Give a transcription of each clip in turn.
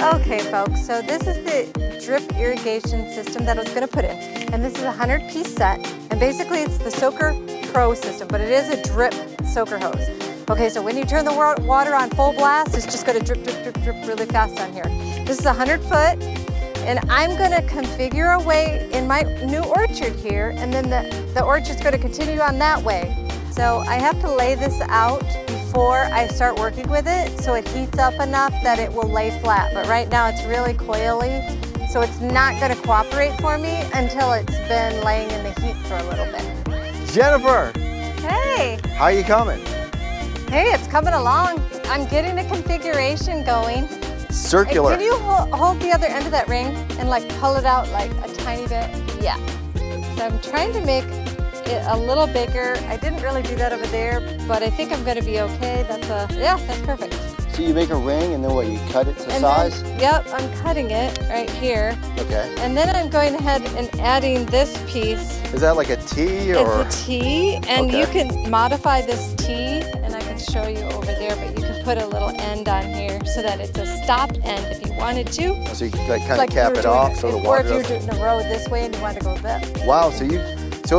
Okay, folks, so this is the drip irrigation system that I was going to put in. And this is a 100-piece set. And basically it's the Soaker Pro system, but it is a drip soaker hose. Okay, so when you turn the water on full blast, it's just going to drip, drip, drip, drip really fast on here. This is 100 foot, and I'm going to configure a way in my new orchard here, and then the orchard's going to continue on that way. So I have to lay this out before I start working with it, so it heats up enough that it will lay flat. But right now it's really coily, so it's not going to cooperate for me until it's been laying in the heat for a little bit. Jennifer! Hey! How are you coming? Hey, it's coming along. I'm getting the configuration going. Circular. Can you hold the other end of that ring and like pull it out like a tiny bit? Yeah. So I'm trying to make it a little bigger. I didn't really do that over there, but I think I'm going to be okay. Yeah, that's perfect. So you make a ring and then what, you cut it to size? Yep, I'm cutting it right here. Okay. And then I'm going ahead and adding this piece. Is that like a T or? It's a T, and you can modify this T, and I can show you over there, but you can put a little end on here so that it's a stop end if you wanted to. So you can like kind of cap it off so the water Or if you're doing the road this way and you want to go this. Wow, so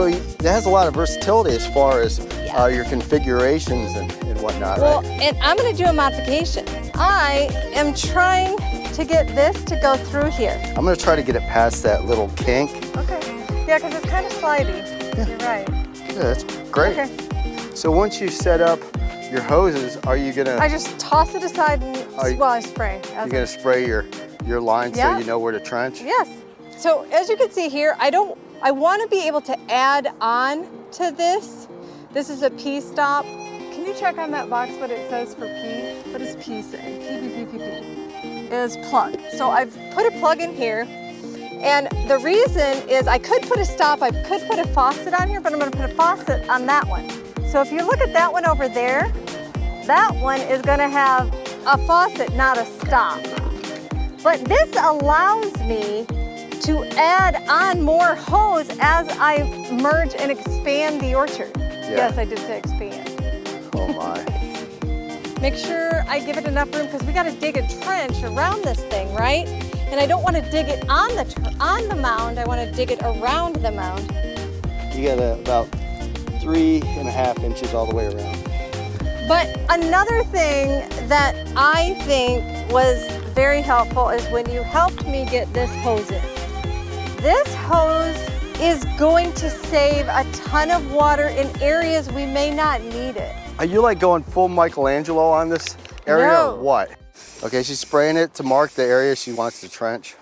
it has a lot of versatility as far as your configurations and whatnot, well, right? And I'm going to do a modification. I am trying to get this to go through here. I'm going to try to get it past that little kink. Okay. Yeah, because it's kind of slidey. Yeah. You're right. Yeah, that's great. Okay. So once you set up your hoses, are you going to... I just toss it aside and, I spray. You're going to spray your line so you know where to trench? Yes. So as you can see here, I want to be able to add on to this. This is a P stop. Can you check on that box what it says for P? What does P say? P is plug. So I've put a plug in here, and the reason is I could put a stop, I could put a faucet on here, but I'm going to put a faucet on that one. So if you look at that one over there, that one is going to have a faucet, not a stop. But this allows me to add on more hose as I merge and expand the orchard. Yeah. Yes, I did say expand. Oh my. Make sure I give it enough room because we got to dig a trench around this thing, right? And I don't want to dig it on the mound. I want to dig it around the mound. You got about 3.5 inches all the way around. But another thing that I think was very helpful is when you helped me get this hose in. This hose is going to save a ton of water in areas we may not need it. Are you like going full Michelangelo on this area or what? Okay, she's spraying it to mark the area she wants to trench.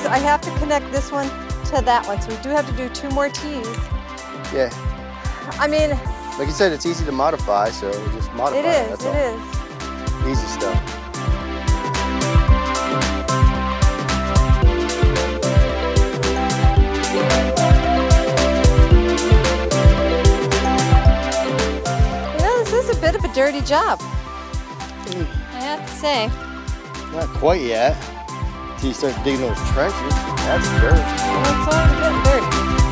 I have to connect this one to that one, so we do have to do 2 more T's. Yeah. I mean, like you said, it's easy to modify, so just modify it. It is, that's it all. is. Easy stuff. You know, this is a bit of a dirty job. I have to say. Not quite yet. Until you start digging those trenches. That's dirt. Well, it's all a bit dirty.